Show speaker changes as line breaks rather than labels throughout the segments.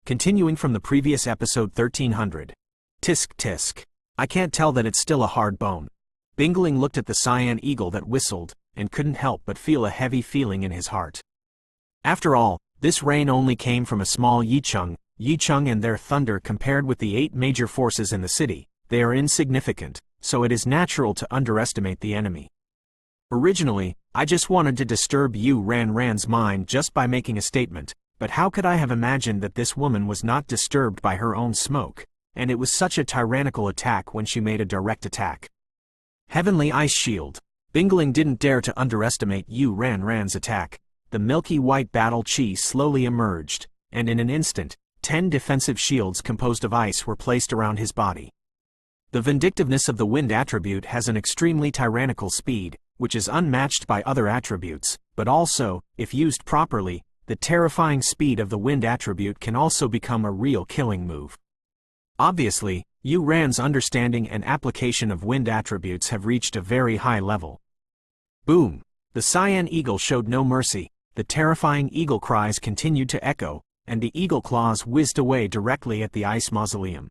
Continuing from the previous episode 1300. Tisk tisk. I can't tell that it's still a hard bone. Bingling looked at the cyan eagle that whistled, and couldn't help but feel a heavy feeling in his heart. After all, this rain only came from a small Yicheng and their thunder compared with the 8 major forces in the city. They are insignificant, so it is natural to underestimate the enemy. Originally, I just wanted to disturb Yu Ran's mind just by making a statement, but how could I have imagined that this woman was not disturbed by her own smoke, and it was such a tyrannical attack when she made a direct attack. Heavenly Ice Shield. Bingling didn't dare to underestimate Yu Ran's attack. The milky white battle chi slowly emerged, and in an instant, 10 defensive shields composed of ice were placed around his body. The vindictiveness of the wind attribute has an extremely tyrannical speed, which is unmatched by other attributes, but also, if used properly, the terrifying speed of the wind attribute can also become a real killing move. Obviously, Yu Ran's understanding and application of wind attributes have reached a very high level. Boom! The cyan eagle showed no mercy. The terrifying eagle cries continued to echo, and the eagle claws whizzed away directly at the ice mausoleum.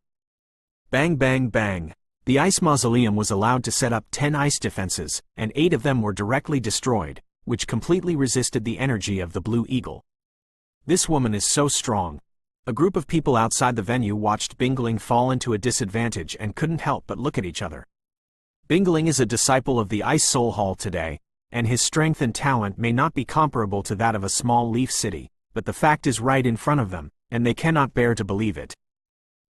Bang bang bang! The ice mausoleum was allowed to set up 10 ice defenses, and 8 of them were directly destroyed, which completely resisted the energy of the blue eagle. This woman is so strong. A group of people outside the venue watched Bingling fall into a disadvantage and couldn't help but look at each other. Bingling is a disciple of the Ice Soul Hall today, and his strength and talent may not be comparable to that of a small leaf city, but the fact is right in front of them, and they cannot bear to believe it.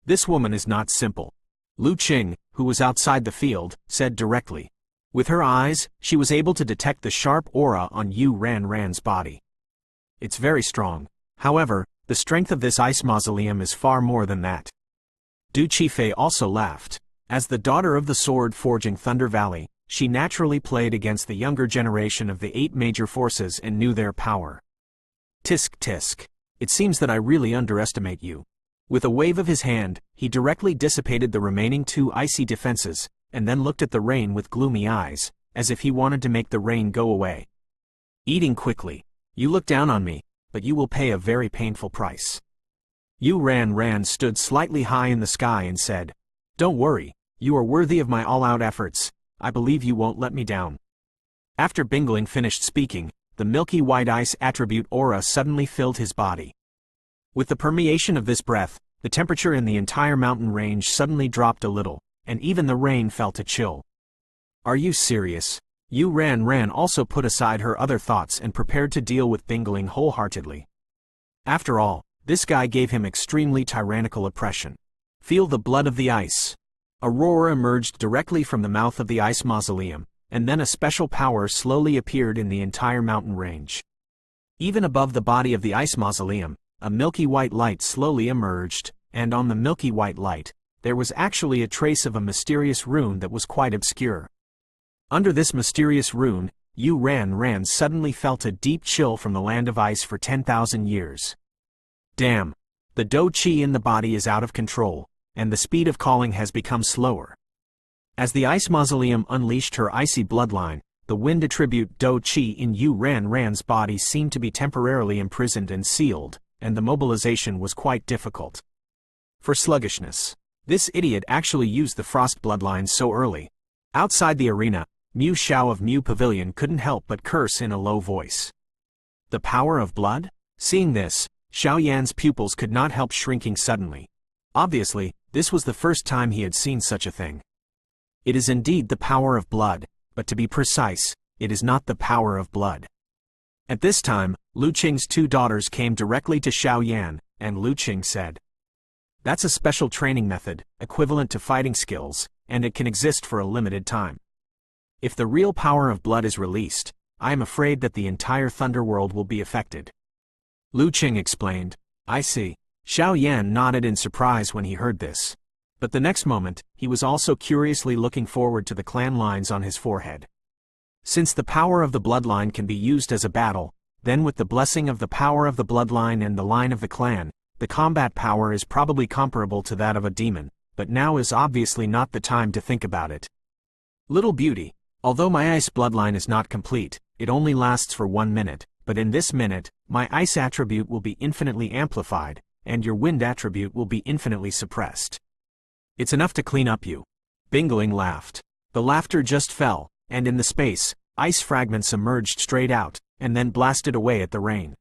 This woman is not simple. Lu Qing, who was outside the field, said directly. With her eyes, she was able to detect the sharp aura on Yu Ran's body. It's very strong. However, the strength of this ice mausoleum is far more than that. Du Qifei also laughed. As the daughter of the sword forging Thunder Valley, she naturally played against the younger generation of the 8 major forces and knew their power. Tisk tisk. It seems that I really underestimate you. With a wave of his hand, he directly dissipated the remaining 2 icy defenses, and then looked at the rain with gloomy eyes, as if he wanted to make the rain go away. Eating quickly. You look down on me, but you will pay a very painful price. Yu Ran stood slightly high in the sky and said, "Don't worry, you are worthy of my all-out efforts. I believe you won't let me down." After Bingling finished speaking, the milky white ice attribute aura suddenly filled his body. With the permeation of this breath, the temperature in the entire mountain range suddenly dropped a little, and even the rain felt a chill. Are you serious? Yu Ran also put aside her other thoughts and prepared to deal with Bingling wholeheartedly. After all, this guy gave him extremely tyrannical oppression. Feel the blood of the ice. A roar emerged directly from the mouth of the ice mausoleum, and then a special power slowly appeared in the entire mountain range. Even above the body of the ice mausoleum, a milky white light slowly emerged, and on the milky white light, there was actually a trace of a mysterious rune that was quite obscure. Under this mysterious rune, Yu Ran suddenly felt a deep chill from the land of ice for 10,000 years. Damn! The dou qi in the body is out of control, and the speed of calling has become slower. As the ice mausoleum unleashed her icy bloodline, the wind attribute dou qi in Yu Ran's body seemed to be temporarily imprisoned and sealed, and the mobilization was quite difficult. For sluggishness. This idiot actually used the frost bloodline so early. Outside the arena, Mu Xiao of Mu Pavilion couldn't help but curse in a low voice. The power of blood? Seeing this, Xiao Yan's pupils could not help shrinking suddenly. Obviously, this was the first time he had seen such a thing. It is indeed the power of blood, but to be precise, it is not the power of blood. At this time, Lu Qing's 2 daughters came directly to Xiao Yan, and Lu Qing said, "That's a special training method, equivalent to fighting skills, and it can exist for a limited time. If the real power of blood is released, I am afraid that the entire Thunder World will be affected." Lu Qing explained. I see. Xiao Yan nodded in surprise when he heard this. But the next moment, he was also curiously looking forward to the clan lines on his forehead. Since the power of the bloodline can be used as a battle, then with the blessing of the power of the bloodline and the line of the clan, the combat power is probably comparable to that of a demon, but now is obviously not the time to think about it. Little beauty, although my ice bloodline is not complete, it only lasts for 1 minute, but in this minute, my ice attribute will be infinitely amplified, and your wind attribute will be infinitely suppressed. It's enough to clean up you. Bingling laughed. The laughter just fell, and in the space, ice fragments emerged straight out, and then blasted away at the rain.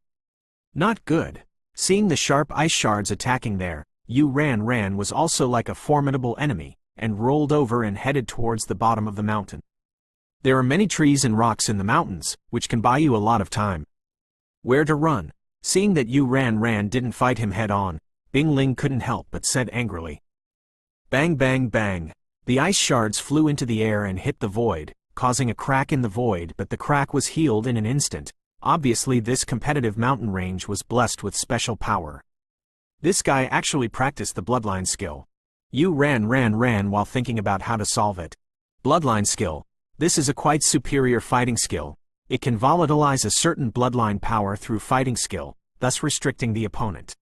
Not good. Seeing the sharp ice shards attacking there, Yu Ran was also like a formidable enemy, and rolled over and headed towards the bottom of the mountain. There are many trees and rocks in the mountains, which can buy you a lot of time. Where to run? Seeing that Yu Ran didn't fight him head-on, Bingling couldn't help but said angrily. Bang bang bang. The ice shards flew into the air and hit the void, causing a crack in the void, but the crack was healed in an instant. Obviously this competitive mountain range was blessed with special power. This guy actually practiced the bloodline skill. Yu ran while thinking about how to solve it. Bloodline skill. This is a quite superior fighting skill. It can volatilize a certain bloodline power through fighting skill, thus restricting the opponent.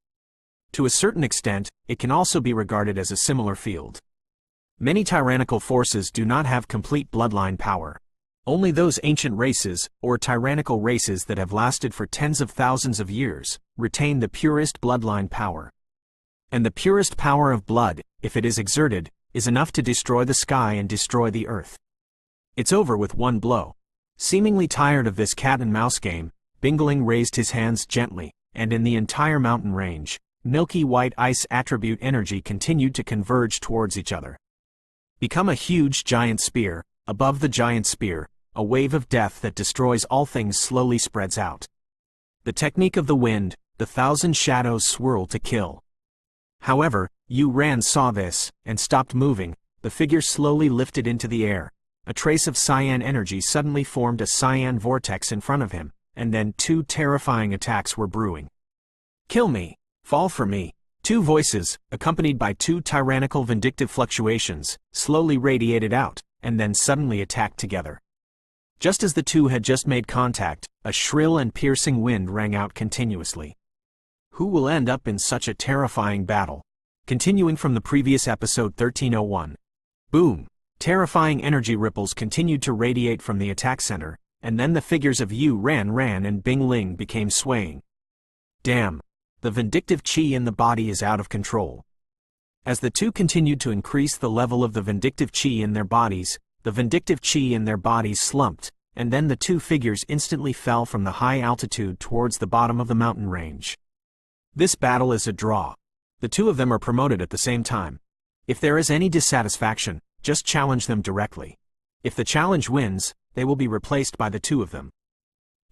To a certain extent, it can also be regarded as a similar field. Many tyrannical forces do not have complete bloodline power. Only those ancient races, or tyrannical races that have lasted for tens of thousands of years, retain the purest bloodline power. And the purest power of blood, if it is exerted, is enough to destroy the sky and destroy the earth. It's over with one blow. Seemingly tired of this cat-and-mouse game, Bingling raised his hands gently, and in the entire mountain range, milky white ice attribute energy continued to converge towards each other. Become a huge giant spear. Above the giant spear, a wave of death that destroys all things slowly spreads out. The technique of the wind, the thousand shadows swirl to kill. However, Yu Ran saw this, and stopped moving. The figure slowly lifted into the air. A trace of cyan energy suddenly formed a cyan vortex in front of him, and then two terrifying attacks were brewing. Kill me! Fall for me! Two voices, accompanied by two tyrannical vindictive fluctuations, slowly radiated out, and then suddenly attacked together. Just as the two had just made contact, a shrill and piercing wind rang out continuously. Who will end up in such a terrifying battle? Continuing from the previous episode 1301. Boom! Terrifying energy ripples continued to radiate from the attack center, and then the figures of Yu Ran and Bingling became swaying. Damn! The vindictive chi in the body is out of control. As the two continued to increase the level of the vindictive chi in their bodies, the vindictive chi in their bodies slumped, and then the two figures instantly fell from the high altitude towards the bottom of the mountain range. This battle is a draw. The two of them are promoted at the same time. If there is any dissatisfaction, just challenge them directly. If the challenge wins, they will be replaced by the two of them.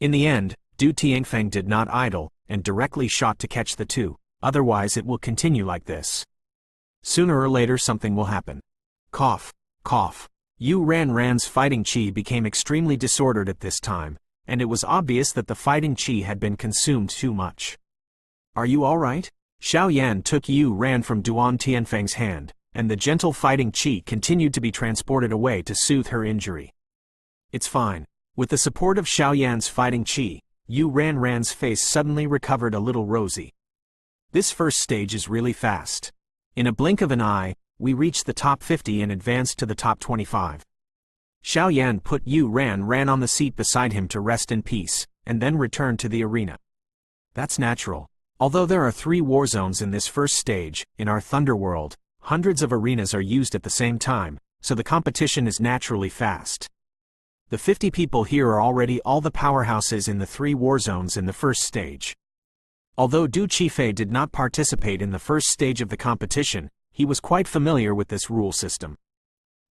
In the end, Du Tianfeng did not idle, and directly shot to catch the two, otherwise it will continue like this. Sooner or later something will happen. Cough, cough. Yu Ran's fighting chi became extremely disordered at this time, and it was obvious that the fighting chi had been consumed too much. Are you alright? Xiao Yan took Yu Ran from Duan Tianfeng's hand, and the gentle fighting chi continued to be transported away to soothe her injury. It's fine. With the support of Xiao Yan's fighting chi, Yu Ran's face suddenly recovered a little rosy. This first stage is really fast. In a blink of an eye, we reached the top 50 and advanced to the top 25. Xiao Yan put Yu Ran on the seat beside him to rest in peace, and then returned to the arena. That's natural. Although there are 3 war zones in this first stage, in our Thunder World, hundreds of arenas are used at the same time, so the competition is naturally fast. The 50 people here are already all the powerhouses in the 3 war zones in the first stage. Although Du Qifei did not participate in the first stage of the competition, he was quite familiar with this rule system.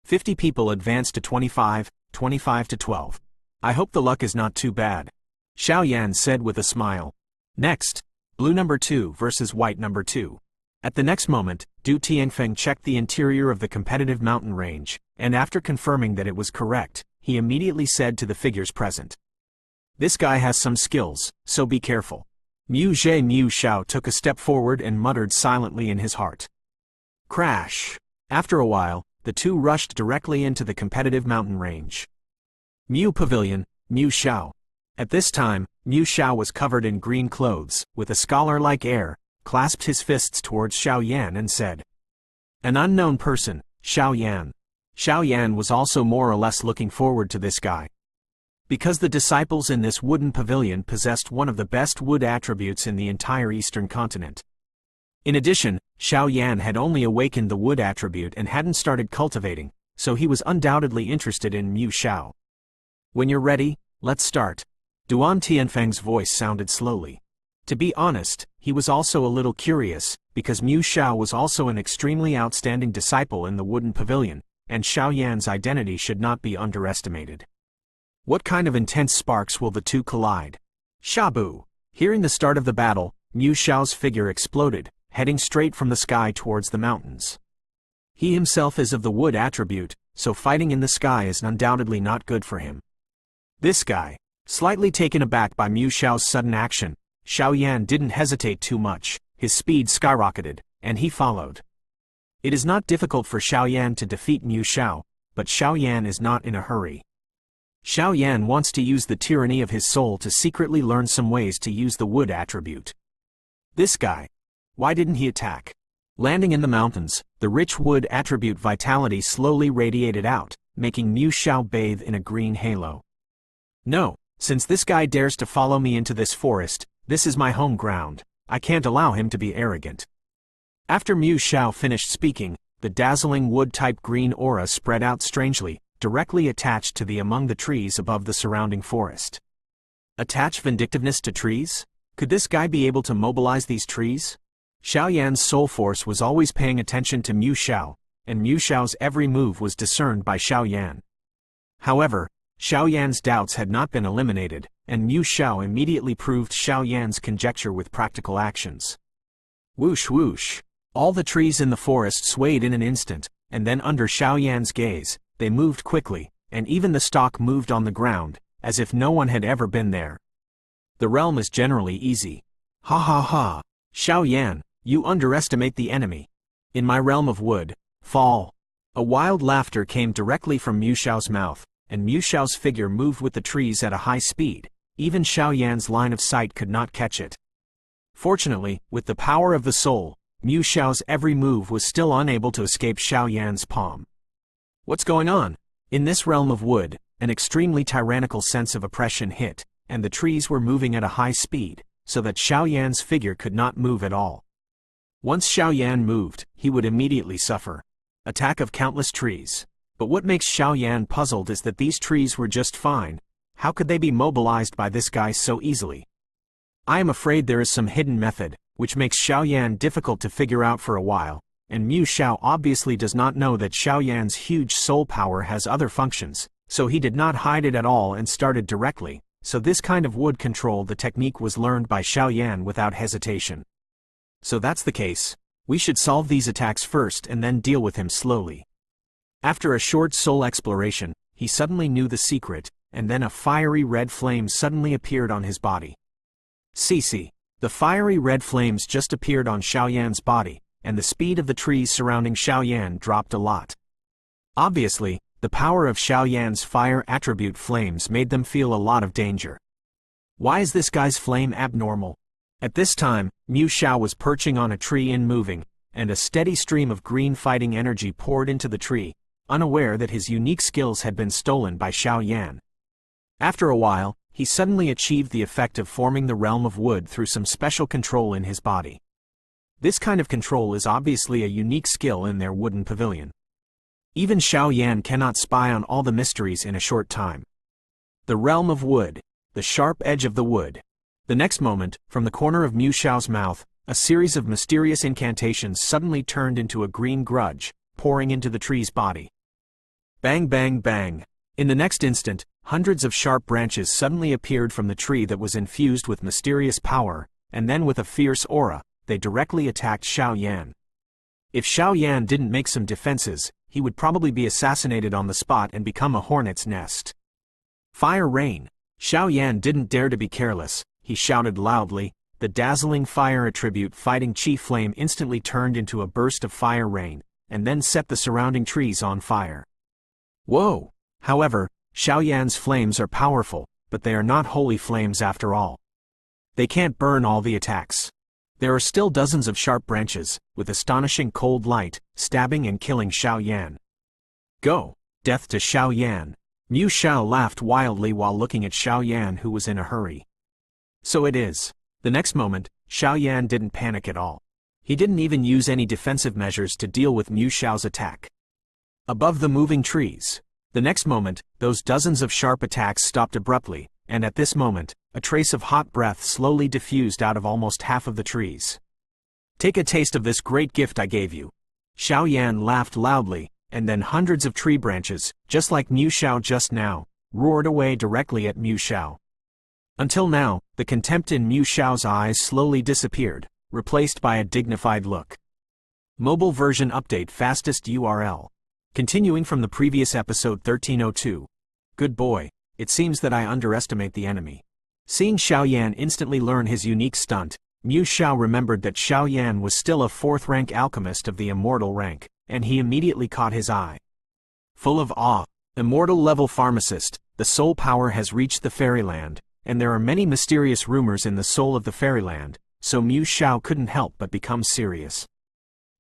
50 people advanced to 25, 25 to 12. I hope the luck is not too bad. Xiao Yan said with a smile. Next, blue number 2 versus white number 2. At the next moment, Du Tianfeng checked the interior of the competitive mountain range, and after confirming that it was correct, he immediately said to the figures present. This guy has some skills, so be careful. Mu Xiao took a step forward and muttered silently in his heart. Crash! After a while, the two rushed directly into the competitive mountain range. Mu Pavilion, Mu Xiao. At this time, Mu Xiao was covered in green clothes, with a scholar-like air, clasped his fists towards Xiao Yan and said, "An unknown person, Xiao Yan." Xiao Yan was also more or less looking forward to this guy. Because the disciples in this wooden pavilion possessed one of the best wood attributes in the entire eastern continent. In addition, Xiao Yan had only awakened the wood attribute and hadn't started cultivating, so he was undoubtedly interested in Mu Xiao. When you're ready, let's start. Duan Tianfeng's voice sounded slowly. To be honest, he was also a little curious, because Mu Xiao was also an extremely outstanding disciple in the wooden pavilion, and Xiao Yan's identity should not be underestimated. What kind of intense sparks will the two collide? Shabu! Hearing the start of the battle, Mu Xiao's figure exploded, heading straight from the sky towards the mountains. He himself is of the wood attribute, so fighting in the sky is undoubtedly not good for him. This guy. Slightly taken aback by Mu Xiao's sudden action, Xiao Yan didn't hesitate too much, his speed skyrocketed, and he followed. It is not difficult for Xiao Yan to defeat Mu Xiao, but Xiao Yan is not in a hurry. Xiao Yan wants to use the tyranny of his soul to secretly learn some ways to use the wood attribute. This guy. Why didn't he attack? Landing in the mountains, the rich wood attribute vitality slowly radiated out, making Mu Xiao bathe in a green halo. No, since this guy dares to follow me into this forest, this is my home ground, I can't allow him to be arrogant. After Mu Xiao finished speaking, the dazzling wood-type green aura spread out strangely, directly attached to the among the trees above the surrounding forest. Attach vindictiveness to trees? Could this guy be able to mobilize these trees? Xiao Yan's soul force was always paying attention to Mu Xiao, and Mu Xiao's every move was discerned by Xiao Yan. However, Xiao Yan's doubts had not been eliminated, and Mu Xiao immediately proved Xiao Yan's conjecture with practical actions. Whoosh whoosh! All the trees in the forest swayed in an instant, and then under Xiao Yan's gaze, they moved quickly, and even the stalk moved on the ground, as if no one had ever been there. The realm is generally easy. Ha ha ha! Xiao Yan, you underestimate the enemy. In my realm of wood, fall. A wild laughter came directly from Mu Xiao's mouth, and Mu Xiao's figure moved with the trees at a high speed. Even Xiao Yan's line of sight could not catch it. Fortunately, with the power of the soul, Mu Xiao's every move was still unable to escape Xiao Yan's palm. What's going on? In this realm of wood, an extremely tyrannical sense of oppression hit, and the trees were moving at a high speed, so that Xiao Yan's figure could not move at all. Once Xiao Yan moved, he would immediately suffer. Attack of countless trees. But what makes Xiao Yan puzzled is that these trees were just fine. How could they be mobilized by this guy so easily? I am afraid there is some hidden method, which makes Xiao Yan difficult to figure out for a while, and Mu Xiao obviously does not know that Xiao Yan's huge soul power has other functions, so he did not hide it at all and started directly, so this kind of wood control the technique was learned by Xiao Yan without hesitation. So that's the case. We should solve these attacks first and then deal with him slowly. After a short soul exploration, he suddenly knew the secret, and then a fiery red flame suddenly appeared on his body. See, the fiery red flames just appeared on Xiao Yan's body, and the speed of the trees surrounding Xiao Yan dropped a lot. Obviously, the power of Xiao Yan's fire attribute flames made them feel a lot of danger. Why is this guy's flame abnormal? At this time, Mu Xiao was perching on a tree and moving, and a steady stream of green fighting energy poured into the tree, unaware that his unique skills had been stolen by Xiao Yan. After a while, he suddenly achieved the effect of forming the realm of wood through some special control in his body. This kind of control is obviously a unique skill in their wooden pavilion. Even Xiao Yan cannot spy on all the mysteries in a short time. The realm of wood, the sharp edge of the wood. The next moment, from the corner of Mu Xiao's mouth, a series of mysterious incantations suddenly turned into a green grudge, pouring into the tree's body. Bang bang bang. In the next instant, hundreds of sharp branches suddenly appeared from the tree that was infused with mysterious power, and then with a fierce aura, they directly attacked Xiao Yan. If Xiao Yan didn't make some defenses, he would probably be assassinated on the spot and become a hornet's nest. Fire rain. Xiao Yan didn't dare to be careless, he shouted loudly. The dazzling fire attribute fighting chi flame instantly turned into a burst of fire rain, and then set the surrounding trees on fire. Whoa! However, Xiao Yan's flames are powerful, but they are not holy flames after all. They can't burn all the attacks. There are still dozens of sharp branches, with astonishing cold light, stabbing and killing Xiao Yan. Go! Death to Xiao Yan! Mu Xiao laughed wildly while looking at Xiao Yan, who was in a hurry. So it is. The next moment, Xiao Yan didn't panic at all. He didn't even use any defensive measures to deal with Mu Xiao's attack. Above the moving trees. The next moment, those dozens of sharp attacks stopped abruptly, and at this moment, a trace of hot breath slowly diffused out of almost half of the trees. "Take a taste of this great gift I gave you." Xiao Yan laughed loudly, and then hundreds of tree branches, just like Mu Xiao just now, roared away directly at Mu Xiao. Until now, the contempt in Mu Xiao's eyes slowly disappeared, replaced by a dignified look. Mobile version update fastest URL. Continuing from the previous episode 1302. Good boy, it seems that I underestimate the enemy. Seeing Xiao Yan instantly learn his unique stunt, Mu Xiao remembered that Xiao Yan was still a 4th-rank alchemist of the immortal rank, and he immediately caught his eye. Full of awe, immortal-level pharmacist, the soul power has reached the fairyland, and there are many mysterious rumors in the soul of the fairyland, so Mu Xiao couldn't help but become serious.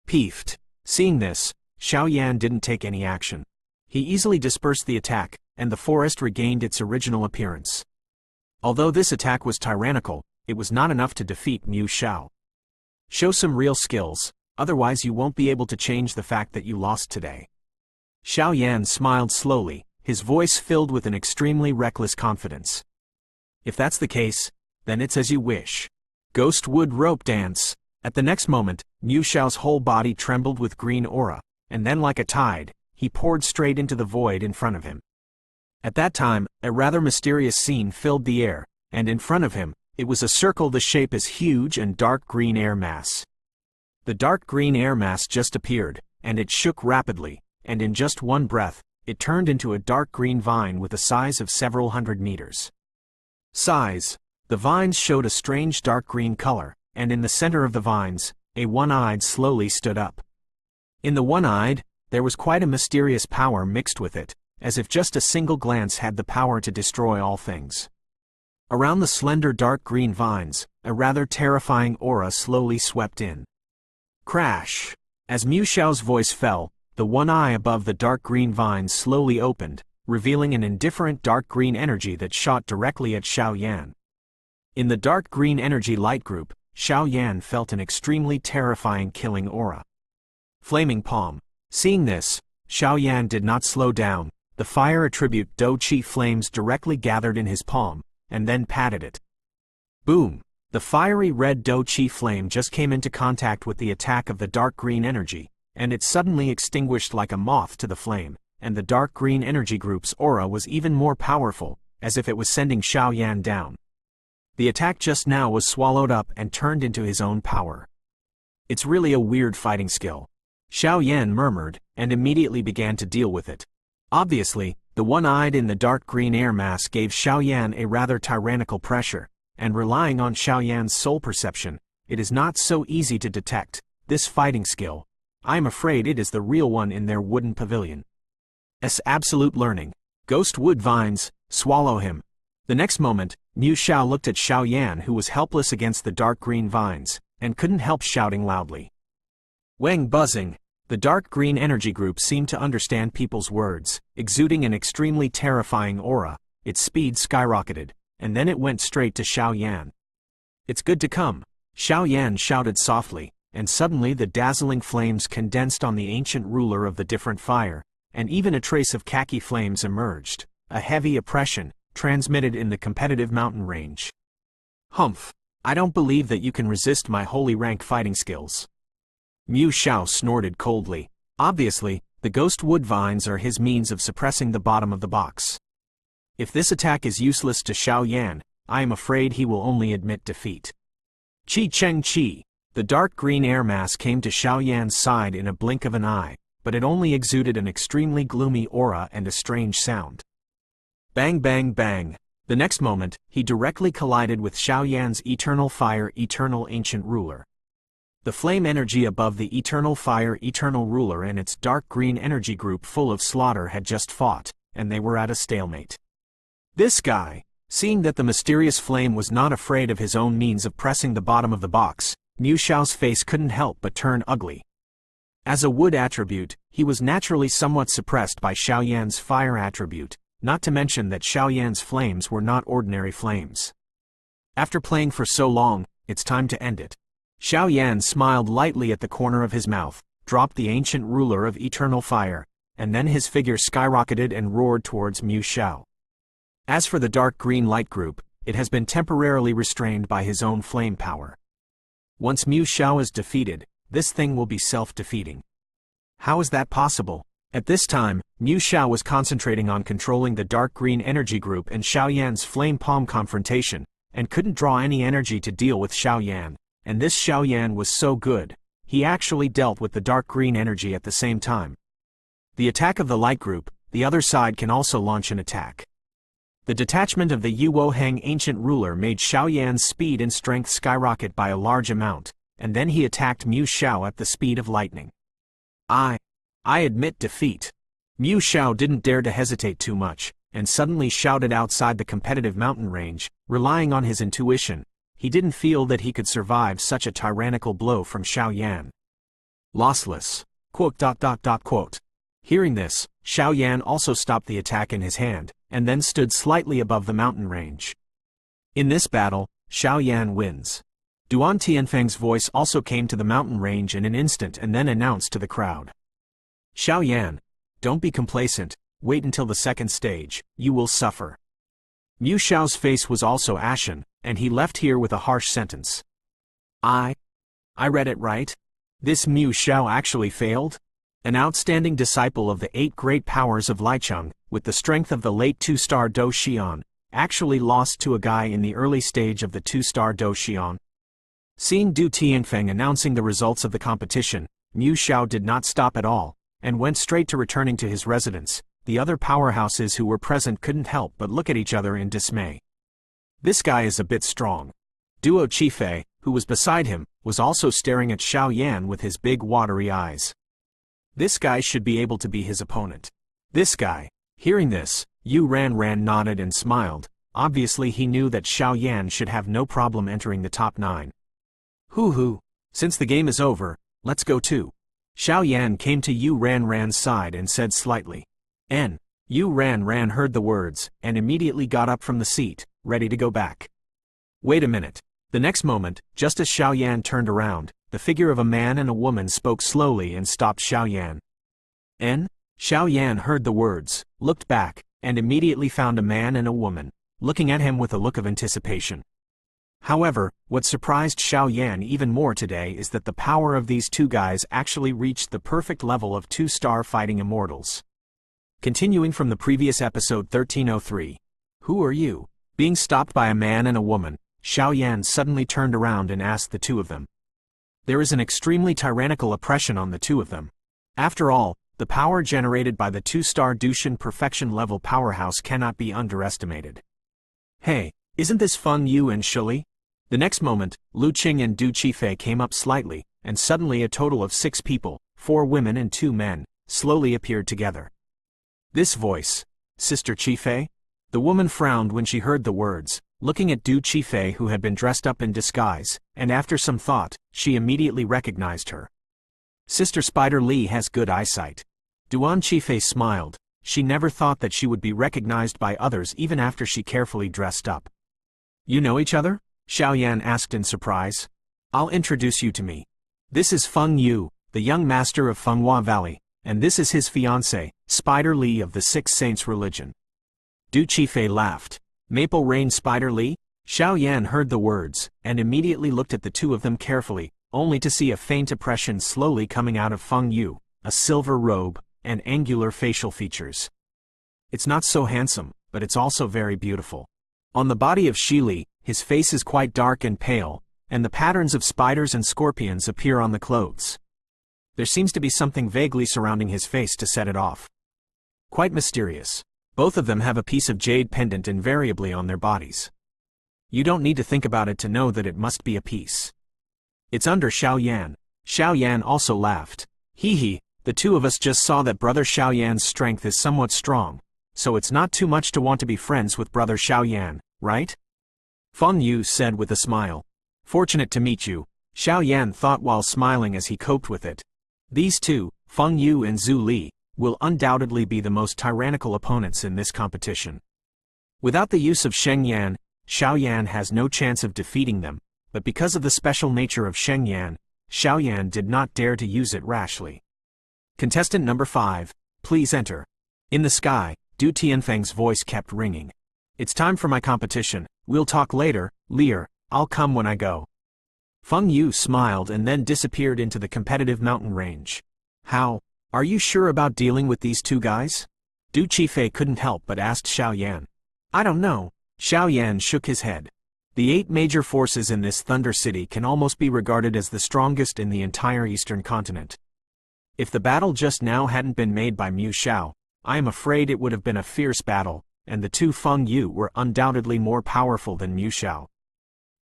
Peeved. Seeing this, Xiao Yan didn't take any action. He easily dispersed the attack, and the forest regained its original appearance. Although this attack was tyrannical, it was not enough to defeat Mu Xiao. Show some real skills, otherwise you won't be able to change the fact that you lost today. Xiao Yan smiled slowly, his voice filled with an extremely reckless confidence. If that's the case, then it's as you wish. Ghost Wood Rope Dance. At the next moment, Mu Xiao's whole body trembled with green aura, and then like a tide, he poured straight into the void in front of him. At that time, a rather mysterious scene filled the air, and in front of him, it was a circle the shape as huge and dark green air mass. The dark green air mass just appeared, and it shook rapidly, and in just one breath, it turned into a dark green vine with a size of several hundred meters. Size. The vines showed a strange dark green color, and in the center of the vines, a one-eyed slowly stood up. In the one-eyed, there was quite a mysterious power mixed with it, as if just a single glance had the power to destroy all things. Around the slender dark green vines, a rather terrifying aura slowly swept in. Crash! As Mu Xiao's voice fell, the one eye above the dark green vines slowly opened, revealing an indifferent dark green energy that shot directly at Xiao Yan. In the dark green energy light group, Xiao Yan felt an extremely terrifying killing aura. Flaming Palm. Seeing this, Xiao Yan did not slow down. The fire attribute Do Qi flames directly gathered in his palm, and then patted it. Boom! The fiery red Do Qi flame just came into contact with the attack of the dark green energy, and it suddenly extinguished like a moth to the flame, and the dark green energy group's aura was even more powerful, as if it was sending Xiao Yan down. The attack just now was swallowed up and turned into his own power. It's really a weird fighting skill. Xiao Yan murmured, and immediately began to deal with it. Obviously, the one-eyed in the dark green air mass gave Xiao Yan a rather tyrannical pressure, and relying on Xiao Yan's soul perception, it is not so easy to detect this fighting skill. I am afraid it is the real one in their wooden pavilion. Absolute learning. Ghost Wood Vines, swallow him. The next moment, Mu Xiao looked at Xiao Yan, who was helpless against the dark green vines, and couldn't help shouting loudly. Wang buzzing. The dark green energy group seemed to understand people's words, exuding an extremely terrifying aura. Its speed skyrocketed, and then it went straight to Xiao Yan. It's good to come. Xiao Yan shouted softly, and suddenly the dazzling flames condensed on the ancient ruler of the different fire, and even a trace of khaki flames emerged, a heavy oppression, transmitted in the competitive mountain range. Humph! I don't believe that you can resist my holy rank fighting skills. Mu Xiao snorted coldly. Obviously, the ghost wood vines are his means of suppressing the bottom of the box. If this attack is useless to Xiao Yan, I am afraid he will only admit defeat. Qi Cheng Qi. The dark green air mass came to Xiao Yan's side in a blink of an eye, but it only exuded an extremely gloomy aura and a strange sound. Bang bang bang. The next moment, he directly collided with Xiao Yan's eternal fire eternal ancient ruler. The flame energy above the eternal fire eternal ruler and its dark green energy group full of slaughter had just fought, and they were at a stalemate. This guy, seeing that the mysterious flame was not afraid of his own means of pressing the bottom of the box, Mu Xiao's face couldn't help but turn ugly. As a wood attribute, he was naturally somewhat suppressed by Xiao Yan's fire attribute, not to mention that Xiao Yan's flames were not ordinary flames. After playing for so long, it's time to end it. Xiao Yan smiled lightly at the corner of his mouth, dropped the ancient ruler of eternal fire, and then his figure skyrocketed and roared towards Mu Xiao. As for the dark green light group, it has been temporarily restrained by his own flame power. Once Mu Xiao is defeated, this thing will be self-defeating. How is that possible? At this time, Mu Xiao was concentrating on controlling the dark green energy group and Xiao Yan's flame palm confrontation, and couldn't draw any energy to deal with Xiao Yan, and this Xiao Yan was so good, he actually dealt with the dark green energy at the same time. The attack of the light group, the other side can also launch an attack. The detachment of the Yuo Heng ancient ruler made Xiao Yan's speed and strength skyrocket by a large amount, and then he attacked Mu Xiao at the speed of lightning. I admit defeat. Mu Xiao didn't dare to hesitate too much, and suddenly shouted outside the competitive mountain range, relying on his intuition. He didn't feel that he could survive such a tyrannical blow from Xiao Yan. Lossless. ... Hearing this, Xiao Yan also stopped the attack in his hand, and then stood slightly above the mountain range. In this battle, Xiao Yan wins. Duan Tianfeng's voice also came to the mountain range in an instant and then announced to the crowd. Xiao Yan, don't be complacent, wait until the second stage, you will suffer. Mu Xiao's face was also ashen, and he left here with a harsh sentence. I read it right? This Mu Xiao actually failed? An outstanding disciple of the 8 great powers of Licheng, with the strength of the late 2-star Do Xian, actually lost to a guy in the early stage of the 2-star Do Xian. Seeing Du Tianfeng announcing the results of the competition, Mu Xiao did not stop at all, and went straight to returning to his residence. The other powerhouses who were present couldn't help but look at each other in dismay. This guy is a bit strong. Duo Qifei, who was beside him, was also staring at Xiao Yan with his big watery eyes. This guy should be able to be his opponent. This guy. Hearing this, Yu Ran nodded and smiled. Obviously he knew that Xiao Yan should have no problem entering the top 9. Hoo, since the game is over, let's go too. Xiao Yan came to Yu Ran's side and said slightly. Yu Ran heard the words, and immediately got up from the seat, ready to go back. Wait a minute. The next moment, just as Xiao Yan turned around, the figure of a man and a woman spoke slowly and stopped Xiao Yan. Xiao Yan heard the words, looked back, and immediately found a man and a woman, looking at him with a look of anticipation. However, what surprised Xiao Yan even more today is that the power of these two guys actually reached the perfect level of 2-star fighting immortals. Continuing from the previous episode 1303. Who are you? Being stopped by a man and a woman, Xiao Yan suddenly turned around and asked the two of them. There is an extremely tyrannical oppression on the two of them. After all, the power generated by the 2-star Dushan perfection level powerhouse cannot be underestimated. Hey, isn't this Feng Yu and Shili? The next moment, Lu Qing and Du Qifei came up slightly, and suddenly a total of 6 people, 4 women and 2 men, slowly appeared together. This voice, Sister Qifei? The woman frowned when she heard the words, looking at Du Qifei who had been dressed up in disguise, and after some thought, she immediately recognized her. Sister Spider Li has good eyesight. Duan Qifei smiled. She never thought that she would be recognized by others even after she carefully dressed up. You know each other? Xiao Yan asked in surprise. I'll introduce you to me. This is Feng Yu, the young master of Fenghua Valley, and this is his fiancée, Spider Li of the Six Saints religion. Du Qifei laughed. Maple Rain Spider Li? Xiao Yan heard the words, and immediately looked at the two of them carefully, only to see a faint impression slowly coming out of Feng Yu, a silver robe, and angular facial features. It's not so handsome, but it's also very beautiful. On the body of Shili, his face is quite dark and pale, and the patterns of spiders and scorpions appear on the clothes. There seems to be something vaguely surrounding his face to set it off. Quite mysterious. Both of them have a piece of jade pendant invariably on their bodies. You don't need to think about it to know that it must be a piece. It's under Xiao Yan. Xiao Yan also laughed. Hee, the two of us just saw that Brother Xiao Yan's strength is somewhat strong, so it's not too much to want to be friends with Brother Xiao Yan, right? Feng Yu said with a smile. Fortunate to meet you, Xiao Yan thought while smiling as he coped with it. These two, Feng Yu and Zhu Li, will undoubtedly be the most tyrannical opponents in this competition. Without the use of Sheng Yan, Xiao Yan has no chance of defeating them, but because of the special nature of Sheng Yan, Xiao Yan did not dare to use it rashly. Contestant number 5, please enter. In the sky, Du Tianfeng's voice kept ringing. It's time for my competition. We'll talk later, Lear. I'll come when I go. Feng Yu smiled and then disappeared into the competitive mountain range. How? Are you sure about dealing with these two guys? Du Qifei couldn't help but ask Xiao Yan. I don't know. Xiao Yan shook his head. The 8 major forces in this Thunder City can almost be regarded as the strongest in the entire eastern continent. If the battle just now hadn't been made by Mu Xiao, I am afraid it would have been a fierce battle, and the two Feng Yu were undoubtedly more powerful than Mu Xiao.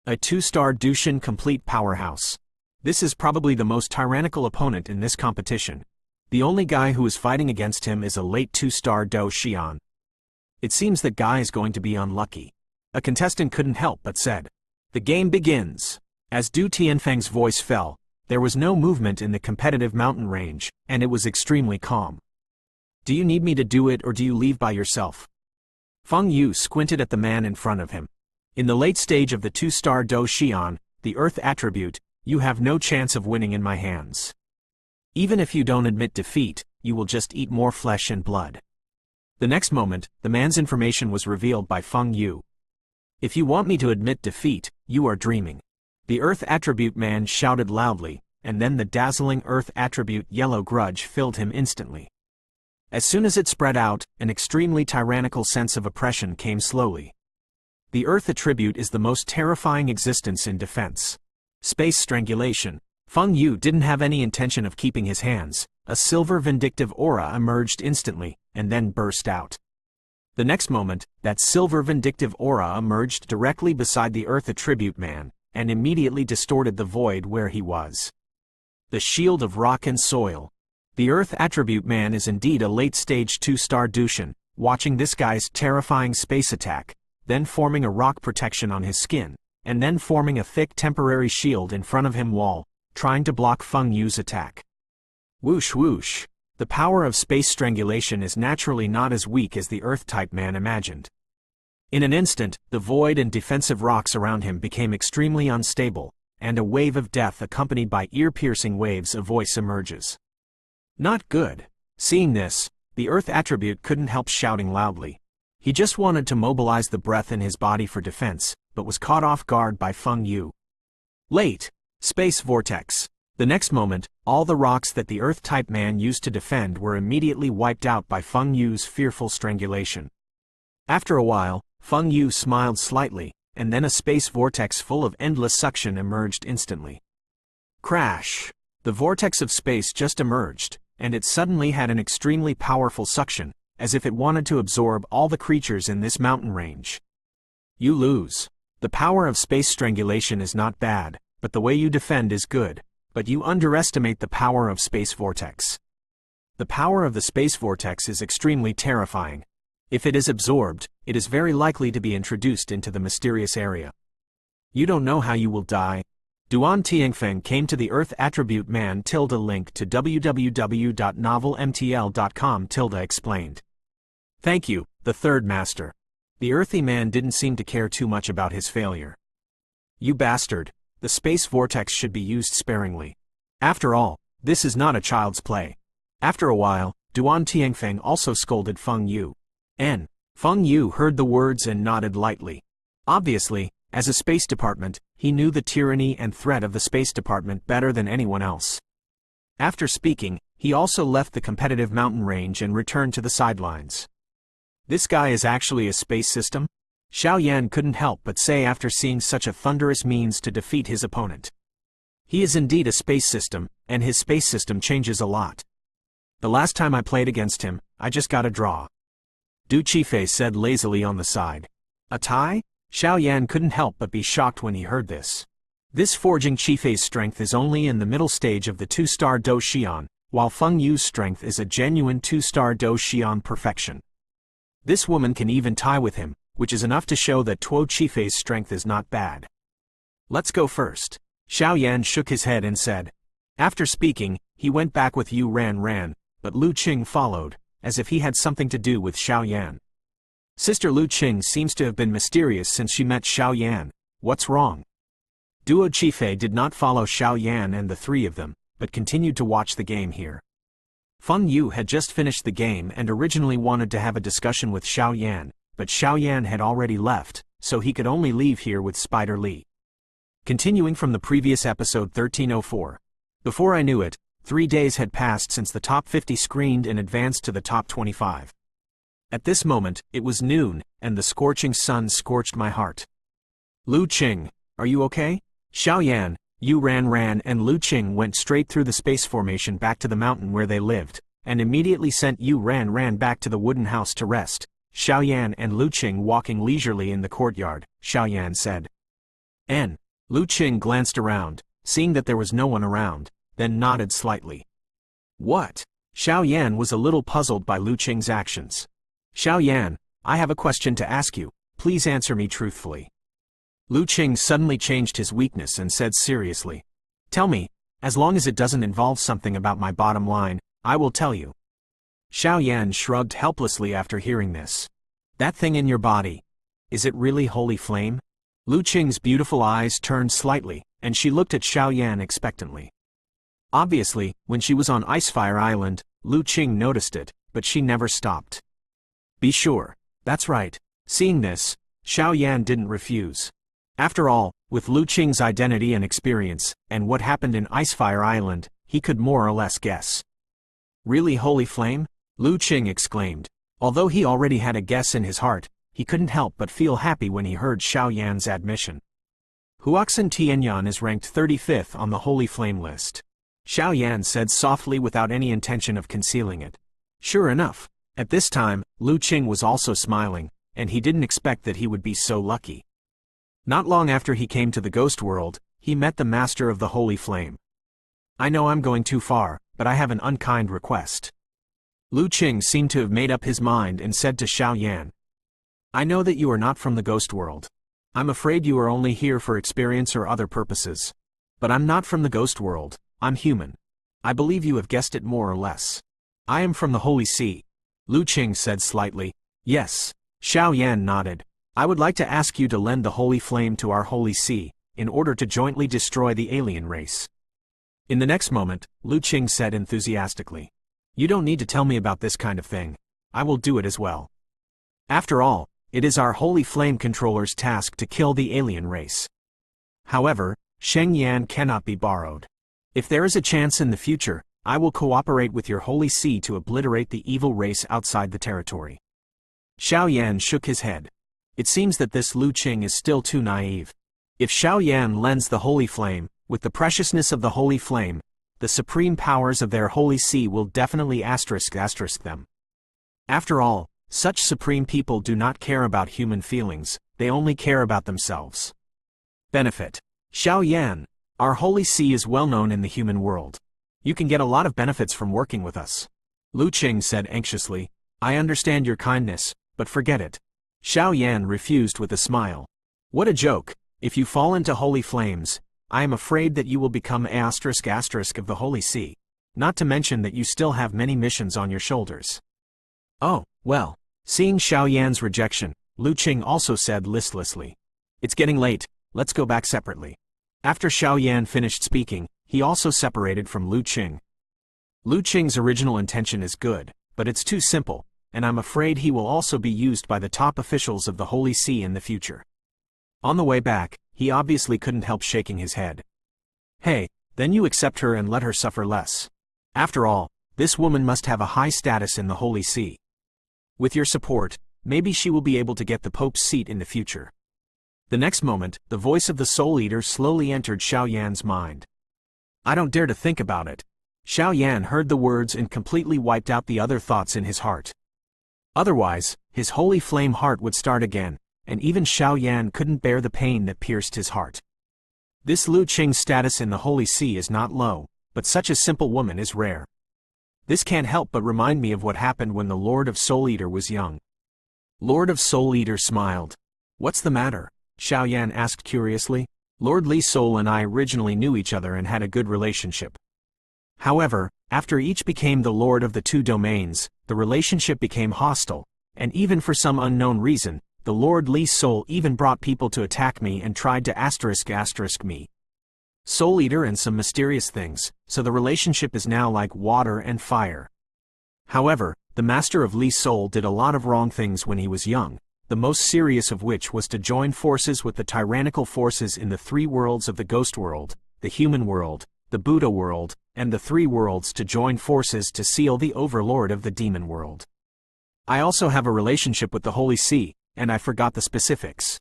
A 2-star Dushan complete powerhouse. This is probably the most tyrannical opponent in this competition. The only guy who is fighting against him is a late 2-star Do Xian. It seems that guy is going to be unlucky. A contestant couldn't help but said. The game begins. As Du Tianfeng's voice fell, there was no movement in the competitive mountain range, and it was extremely calm. Do you need me to do it or do you leave by yourself? Feng Yu squinted at the man in front of him. In the late stage of the 2-star Do Xian, the Earth attribute, you have no chance of winning in my hands. Even if you don't admit defeat, you will just eat more flesh and blood. The next moment, the man's information was revealed by Feng Yu. If you want me to admit defeat, you are dreaming. The Earth attribute man shouted loudly, and then the dazzling Earth attribute yellow grudge filled him instantly. As soon as it spread out, an extremely tyrannical sense of oppression came slowly. The Earth attribute is the most terrifying existence in defense. Space strangulation. Feng Yu didn't have any intention of keeping his hands. A silver vindictive aura emerged instantly, and then burst out. The next moment, that silver vindictive aura emerged directly beside the Earth attribute man, and immediately distorted the void where he was. The shield of rock and soil. The Earth attribute man is indeed a late-stage 2-star Dushan, watching this guy's terrifying space attack, then forming a rock protection on his skin, and then forming a thick temporary shield in front of him wall, trying to block Feng Yu's attack. Whoosh whoosh. The power of space strangulation is naturally not as weak as the Earth-type man imagined. In an instant, the void and defensive rocks around him became extremely unstable, and a wave of death accompanied by ear-piercing waves of voice emerges. Not good. Seeing this, the Earth attribute couldn't help shouting loudly. He just wanted to mobilize the breath in his body for defense, but was caught off guard by Feng Yu. Late. Space vortex. The next moment, all the rocks that the Earth-type man used to defend were immediately wiped out by Feng Yu's fearful strangulation. After a while, Feng Yu smiled slightly, and then a space vortex full of endless suction emerged instantly. Crash! The vortex of space just emerged, and it suddenly had an extremely powerful suction, as if it wanted to absorb all the creatures in this mountain range. You lose. The power of space strangulation is not bad, but the way you defend is good. But you underestimate the power of space vortex. The power of the space vortex is extremely terrifying. If it is absorbed, it is very likely to be introduced into the mysterious area. You don't know how you will die. Duan Tianfeng came to the Earth attribute man link to www.novelmtl.com explained. Thank you, the third master. The earthy man didn't seem to care too much about his failure. You bastard. The space vortex should be used sparingly. After all, this is not a child's play. After a while, Duan Tianfeng also scolded Feng Yu. Feng Yu heard the words and nodded lightly. Obviously, as a space department, he knew the tyranny and threat of the space department better than anyone else. After speaking, he also left the competitive mountain range and returned to the sidelines. This guy is actually a space system? Xiao Yan couldn't help but say after seeing such a thunderous means to defeat his opponent. He is indeed a space system, and his space system changes a lot. The last time I played against him, I just got a draw. Du Qifei said lazily on the side. A tie? Xiao Yan couldn't help but be shocked when he heard this. This forging Qifei's strength is only in the middle stage of the 2-star Do Xian, while Feng Yu's strength is a genuine 2-star Do Xian perfection. This woman can even tie with him, which is enough to show that Tuo Qifei's strength is not bad. Let's go first. Xiao Yan shook his head and said. After speaking, he went back with Yu Ran, but Lu Qing followed, as if he had something to do with Xiao Yan. Sister Lu Qing seems to have been mysterious since she met Xiao Yan. What's wrong? Duo Chifei did not follow Xiao Yan and the three of them, but continued to watch the game here. Feng Yu had just finished the game and originally wanted to have a discussion with Xiao Yan, but Xiao Yan had already left, so he could only leave here with Spider Lee. Continuing from the previous episode 1304. Before I knew it, 3 days had passed since the top 50 screened and advanced to the top 25. At this moment, it was noon, and the scorching sun scorched my heart. Lu Qing, are you okay? Xiao Yan, Yu ran and Lu Qing went straight through the space formation back to the mountain where they lived, and immediately sent Yu ran back to the wooden house to rest. Xiao Yan and Lu Qing walking leisurely in the courtyard, Xiao Yan said. N. Lu Qing glanced around, seeing that there was no one around, then nodded slightly. What? Xiao Yan was a little puzzled by Lu Qing's actions. Xiao Yan, I have a question to ask you, please answer me truthfully. Lu Qing suddenly changed his weakness and said seriously. Tell me, as long as it doesn't involve something about my bottom line, I will tell you. Xiao Yan shrugged helplessly after hearing this. That thing in your body. Is it really holy flame? Lu Qing's beautiful eyes turned slightly, and she looked at Xiao Yan expectantly. Obviously, when she was on Icefire Island, Lu Qing noticed it, but she never stopped. Be sure. That's right. Seeing this, Xiao Yan didn't refuse. After all, with Lu Qing's identity and experience, and what happened in Icefire Island, he could more or less guess. Really holy flame? Lu Qing exclaimed. Although he already had a guess in his heart, he couldn't help but feel happy when he heard Xiao Yan's admission. Huoxin Tianyan is ranked 35th on the holy flame list. Xiao Yan said softly without any intention of concealing it. Sure enough, at this time, Lu Qing was also smiling, and he didn't expect that he would be so lucky. Not long after he came to the ghost world, he met the master of the holy flame. I know I'm going too far, but I have an unkind request. Lu Qing seemed to have made up his mind and said to Xiao Yan. I know that you are not from the ghost world. I'm afraid you are only here for experience or other purposes. But I'm not from the ghost world, I'm human. I believe you have guessed it more or less. I am from the Holy Sea. Lu Qing said slightly. Yes. Xiao Yan nodded. I would like to ask you to lend the holy flame to our Holy Sea, in order to jointly destroy the alien race. In the next moment, Lu Qing said enthusiastically. You don't need to tell me about this kind of thing. I will do it as well. After all, it is our holy flame controller's task to kill the alien race. However, Sheng Yan cannot be borrowed. If there is a chance in the future, I will cooperate with your Holy Sea to obliterate the evil race outside the territory. Xiao Yan shook his head. It seems that this Lu Qing is still too naive. If Xiao Yan lends the holy flame, with the preciousness of the holy flame, the supreme powers of their Holy Sea will definitely asterisk them. After all, such supreme people do not care about human feelings, they only care about themselves. Benefit. Xiao Yan, our Holy Sea is well known in the human world. You can get a lot of benefits from working with us. Lu Qing said anxiously. I understand your kindness, but forget it. Xiao Yan refused with a smile. What a joke. If you fall into holy flames, I am afraid that you will become asterisk of the Holy Sea. Not to mention that you still have many missions on your shoulders. Oh, well. Seeing Xiao Yan's rejection, Lu Qing also said listlessly. It's getting late, let's go back separately. After Xiao Yan finished speaking, he also separated from Lu Qing. Lu Qing's original intention is good, but it's too simple, and I'm afraid he will also be used by the top officials of the Holy See in the future. On the way back, he obviously couldn't help shaking his head. Hey, then you accept her and let her suffer less. After all, this woman must have a high status in the Holy See. With your support, maybe she will be able to get the Pope's seat in the future. The next moment, the voice of the Soul Eater slowly entered Xiao Yan's mind. I don't dare to think about it. Xiao Yan heard the words and completely wiped out the other thoughts in his heart. Otherwise, his holy flame heart would start again, and even Xiao Yan couldn't bear the pain that pierced his heart. This Lu Qing's status in the Holy See is not low, but such a simple woman is rare. This can't help but remind me of what happened when the Lord of Soul Eater was young. Lord of Soul Eater smiled. What's the matter? Xiao Yan asked curiously. Lord Li Soul and I originally knew each other and had a good relationship. However, after each became the lord of the two domains, the relationship became hostile, and even for some unknown reason, the Lord Li Soul even brought people to attack me and tried to asterisk me. Soul Eater and some mysterious things, so the relationship is now like water and fire. However, the master of Li's soul did a lot of wrong things when he was young, the most serious of which was to join forces with the tyrannical forces in the three worlds of the ghost world, the human world, the Buddha world, and the three worlds to join forces to seal the overlord of the demon world. I also have a relationship with the Holy See, and I forgot the specifics.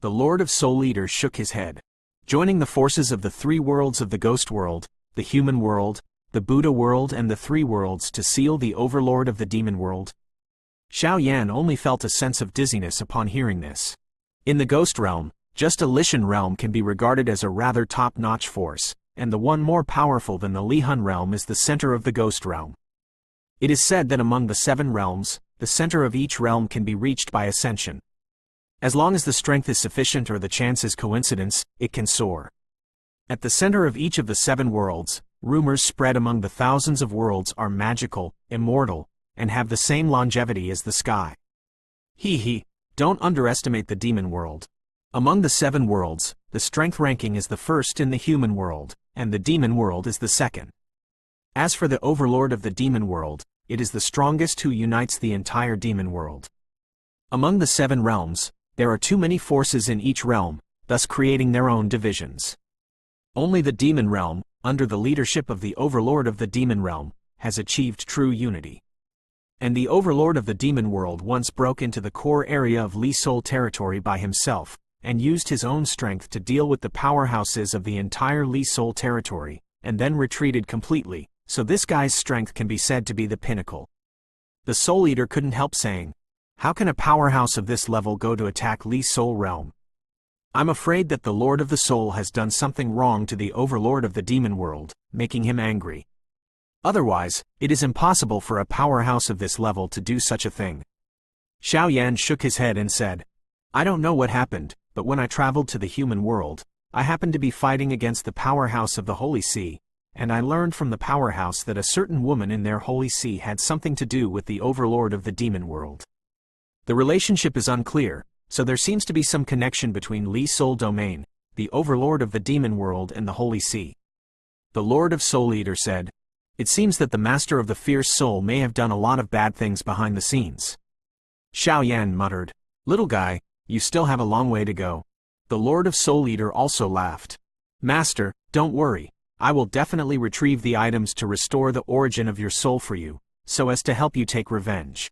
The Lord of Soul Eater shook his head. Joining the forces of the three worlds of the ghost world, the human world, the Buddha world and the three worlds to seal the overlord of the demon world? Xiao Yan only felt a sense of dizziness upon hearing this. In the ghost realm, just a Lishan realm can be regarded as a rather top-notch force, and the one more powerful than the Lihun realm is the center of the ghost realm. It is said that among the 7 realms, the center of each realm can be reached by ascension. As long as the strength is sufficient or the chance is coincidence, it can soar. At the center of each of the 7 worlds, rumors spread among the thousands of worlds are magical, immortal, and have the same longevity as the sky. Don't underestimate the demon world. Among the 7 worlds, the strength ranking is the first in the human world, and the demon world is the second. As for the overlord of the demon world, it is the strongest who unites the entire demon world. Among the 7 realms, there are too many forces in each realm, thus creating their own divisions. Only the demon realm, under the leadership of the overlord of the demon realm, has achieved true unity. And the overlord of the demon world once broke into the core area of Li Soul territory by himself, and used his own strength to deal with the powerhouses of the entire Li Soul territory, and then retreated completely, so this guy's strength can be said to be the pinnacle. The Soul Eater couldn't help saying, how can a powerhouse of this level go to attack Li's soul realm? I'm afraid that the Lord of the Soul has done something wrong to the overlord of the demon world, making him angry. Otherwise, it is impossible for a powerhouse of this level to do such a thing. Xiao Yan shook his head and said, I don't know what happened, but when I traveled to the human world, I happened to be fighting against the powerhouse of the Holy See, and I learned from the powerhouse that a certain woman in their Holy See had something to do with the overlord of the demon world. The relationship is unclear, so there seems to be some connection between Li's soul domain, the overlord of the demon world and the Holy See. The Lord of Soul Eater said, it seems that the master of the fierce soul may have done a lot of bad things behind the scenes. Xiao Yan muttered, little guy, you still have a long way to go. The Lord of Soul Eater also laughed. Master, don't worry, I will definitely retrieve the items to restore the origin of your soul for you, so as to help you take revenge.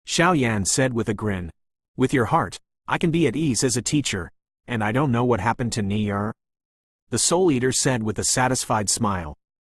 Xiao Yan said with a grin, with your heart, I can be at ease as a teacher, and I don't know what happened to Nier. The Soul Eater said with a satisfied smile,